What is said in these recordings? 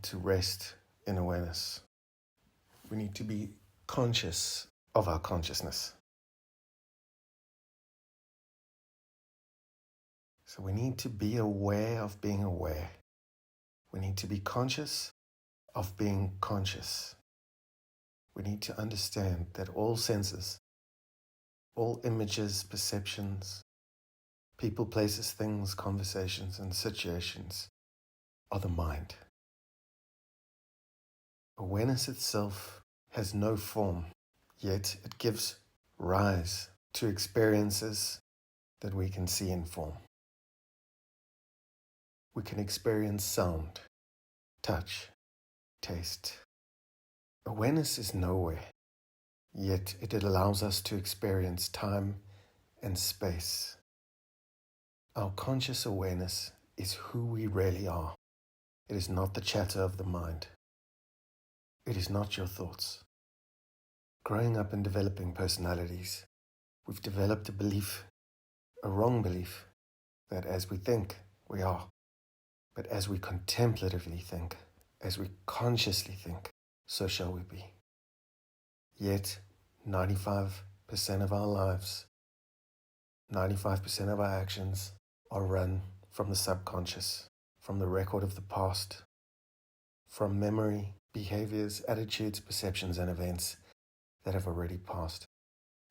to rest in awareness. We need to be conscious of our consciousness. So we need to be aware of being aware. We need to be conscious of being conscious. We need to understand that all senses, all images, perceptions, people, places, things, conversations, and situations are the mind. Awareness itself has no form, yet it gives rise to experiences that we can see in form. We can experience sound, touch, taste. Awareness is nowhere, yet it allows us to experience time and space. Our conscious awareness is who we really are. It is not the chatter of the mind. It is not your thoughts. Growing up and developing personalities, we've developed a belief, a wrong belief, that as we think, we are. But as we contemplatively think, as we consciously think, so shall we be. Yet, 95% of our lives, 95% of our actions are run from the subconscious, from the record of the past, from memory, behaviors, attitudes, perceptions, and events that have already passed,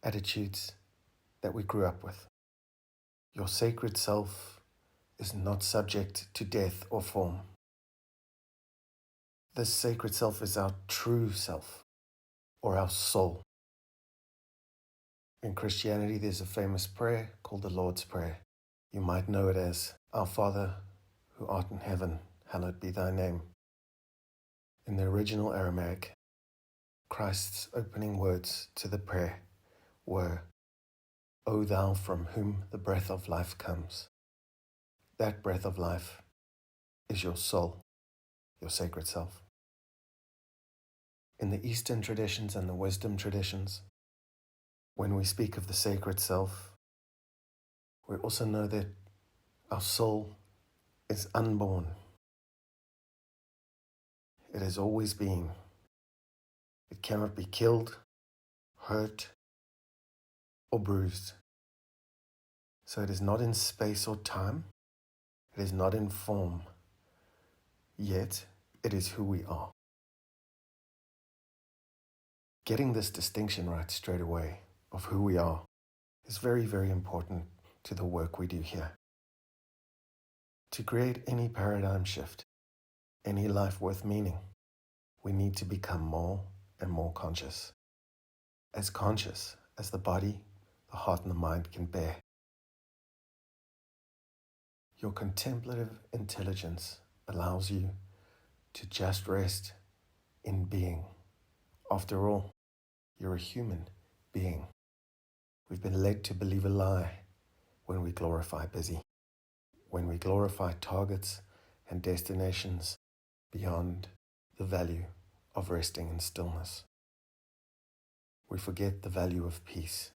attitudes that we grew up with. Your sacred self is not subject to death or form. This sacred self is our true self, or our soul. In Christianity, there's a famous prayer called the Lord's Prayer. You might know it as, Our Father, who art in heaven, hallowed be thy name. In the original Aramaic, Christ's opening words to the prayer were, O thou from whom the breath of life comes. That breath of life is your soul, your sacred self. In the Eastern traditions and the wisdom traditions, when we speak of the sacred self, we also know that our soul is unborn. It has always been. It cannot be killed, hurt, or bruised. So it is not in space or time. It is not in form. Yet it is who we are. Getting this distinction right straight away of who we are is very, very important to the work we do here. To create any paradigm shift, any life worth meaning, we need to become more and more conscious as the body, the heart, and the mind can bear. Your contemplative intelligence allows you to just rest in being. After all, you're a human being. We've been led to believe a lie when we glorify busy, when we glorify targets and destinations beyond the value of resting in stillness. We forget the value of peace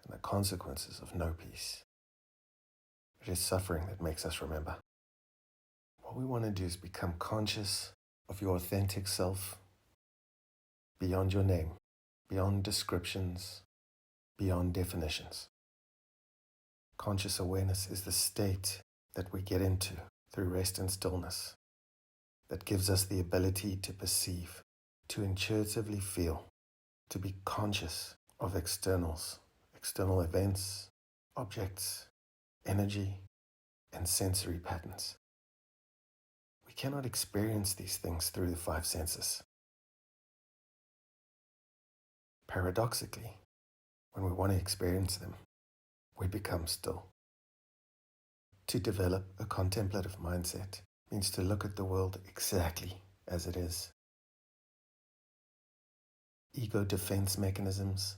and the consequences of no peace. It is suffering that makes us remember. What we want to do is become conscious of your authentic self beyond your name, beyond descriptions, beyond definitions. Conscious awareness is the state that we get into through rest and stillness that gives us the ability to perceive, to intuitively feel, to be conscious of externals, external events, objects, energy, and sensory patterns. We cannot experience these things through the five senses. Paradoxically, when we want to experience them, we become still. To develop a contemplative mindset means to look at the world exactly as it is. Ego defense mechanisms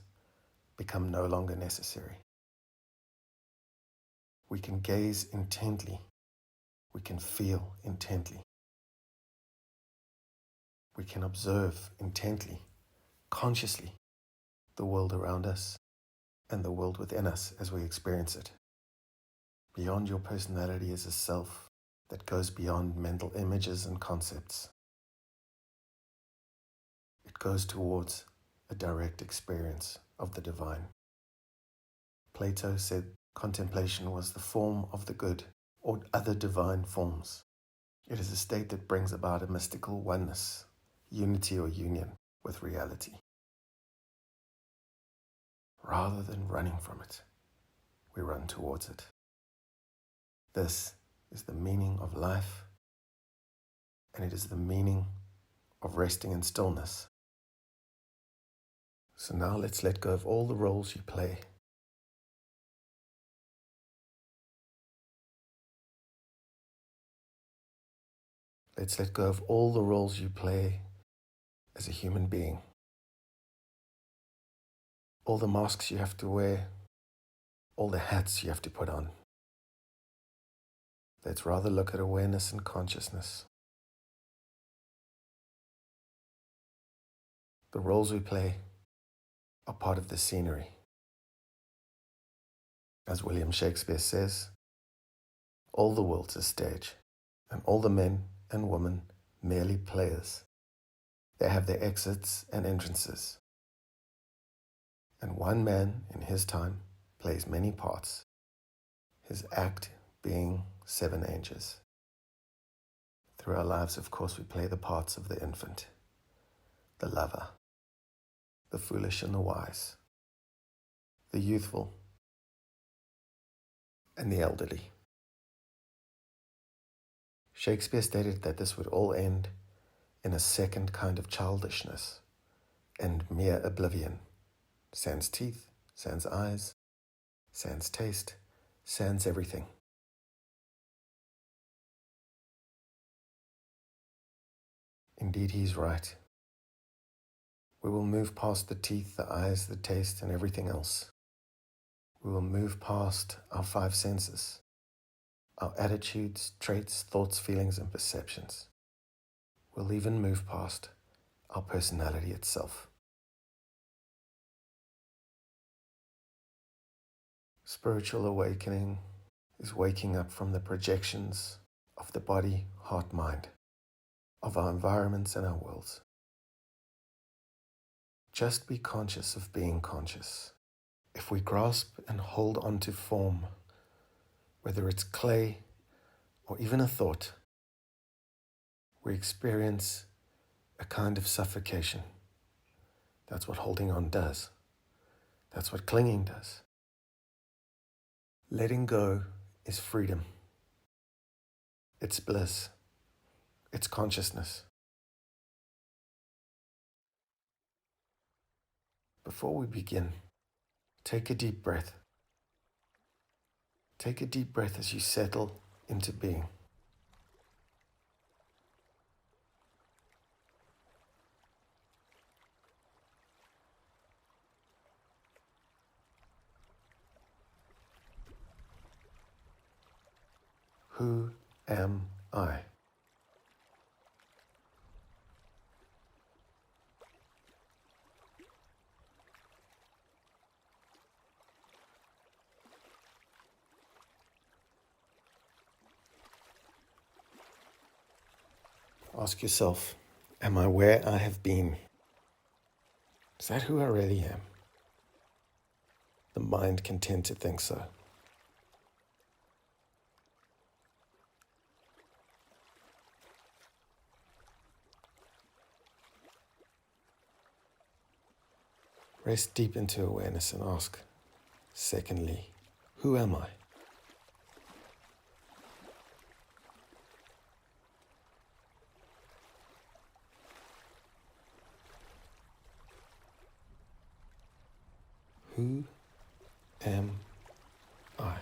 become no longer necessary. We can gaze intently. We can feel intently. We can observe intently, consciously, the world around us and the world within us as we experience it. Beyond your personality is a self that goes beyond mental images and concepts. It goes towards a direct experience of the divine. Plato said contemplation was the form of the good or other divine forms. It is a state that brings about a mystical oneness, unity or union with reality. Rather than running from it, we run towards it. This is the meaning of life, and it is the meaning of resting in stillness. So now let's let go of all the roles you play. Let's let go of all the roles you play as a human being. All the masks you have to wear, all the hats you have to put on. Let's rather look at awareness and consciousness. The roles we play are part of the scenery. As William Shakespeare says, all the world's a stage, and all the men and women merely players. They have their exits and entrances. And one man in his time plays many parts, his act being 7 ages. Through our lives, of course, we play the parts of the infant, the lover, the foolish and the wise, the youthful and the elderly. Shakespeare stated that this would all end in a second kind of childishness and mere oblivion. Sans teeth, sans eyes, sans taste, sans everything. Indeed, he's right. We will move past the teeth, the eyes, the taste, and everything else. We will move past our 5 senses, our attitudes, traits, thoughts, feelings, and perceptions. We'll even move past our personality itself. Spiritual awakening is waking up from the projections of the body, heart, mind, of our environments and our worlds. Just be conscious of being conscious. If we grasp and hold on to form, whether it's clay or even a thought, we experience a kind of suffocation. That's what holding on does. That's what clinging does. Letting go is freedom. It's bliss. It's consciousness. Before we begin, take a deep breath. Take a deep breath as you settle into being. Who am I? Ask yourself, am I where I have been? Is that who I really am? The mind can tend to think so. Rest deep into awareness and ask, secondly, who am I? Who am I?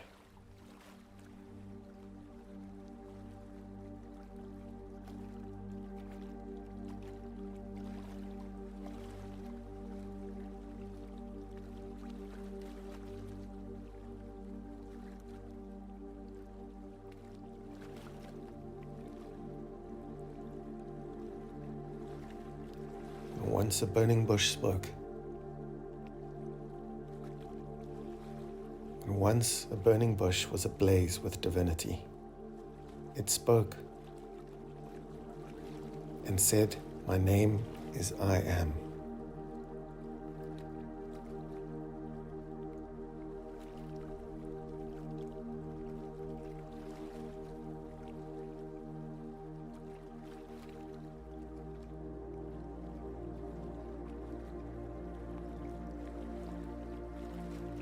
Once a burning bush spoke. And once a burning bush was ablaze with divinity. It spoke and said, "My name is I am.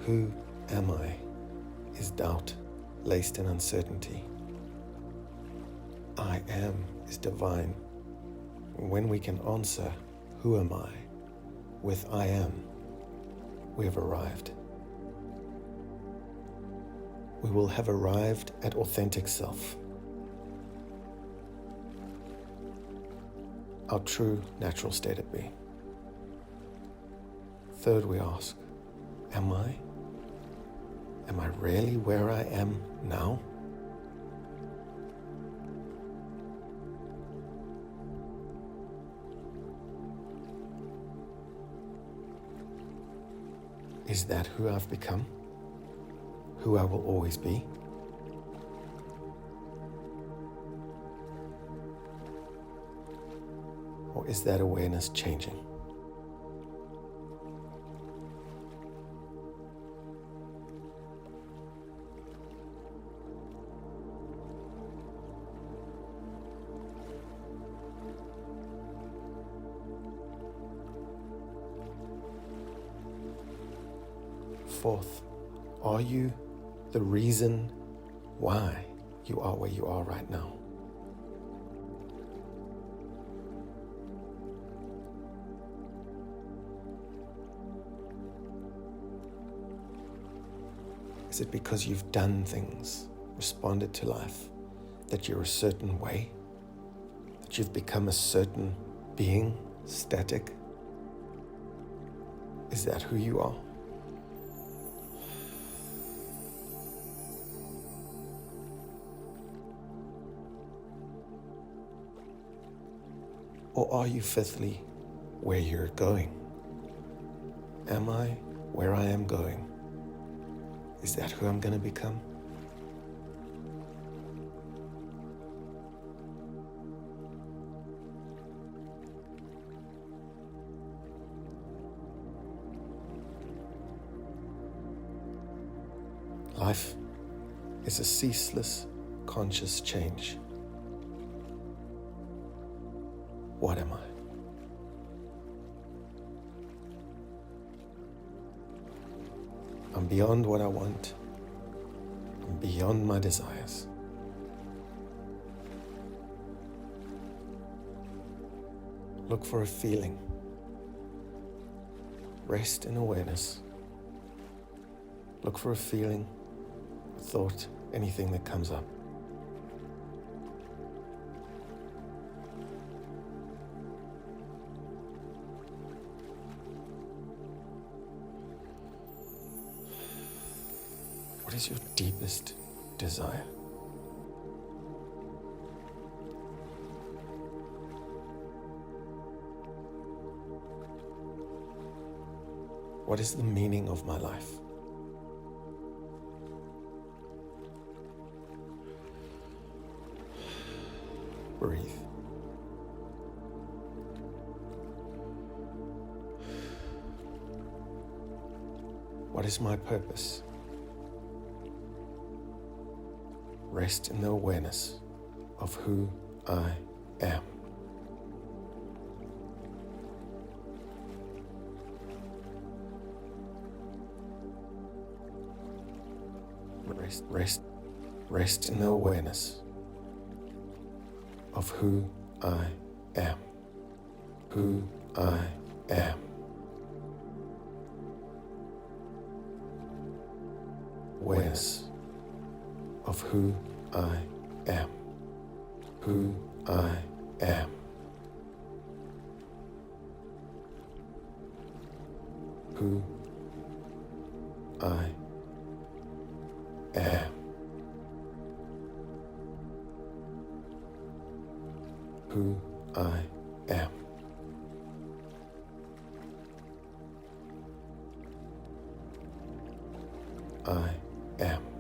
Who am I is doubt laced in uncertainty. I am is divine. When we can answer, who am I, with I am, we have arrived. We will have arrived at authentic self, our true natural state of being. Third, we ask, am I? Am I really where I am now? Is that who I've become? Who I will always be? Or is that awareness changing? Fourth, are you the reason why you are where you are right now? Is it because you've done things, responded to life, that you're a certain way? That you've become a certain being, static? Is that who you are? Or are you, fifthly, where you're going? Am I where I am going? Is that who I'm going to become? Life is a ceaseless, conscious change. What am I? I'm beyond what I want. I'm beyond my desires. Look for a feeling. Rest in awareness. Look for a feeling, a thought, anything that comes up. What is your deepest desire? What is the meaning of my life? Breathe. What is my purpose? Rest in the awareness of who I am. Rest in the awareness of who I am. Who I am. Awareness of who I am. Who I am. Who I am. Who I am. I am.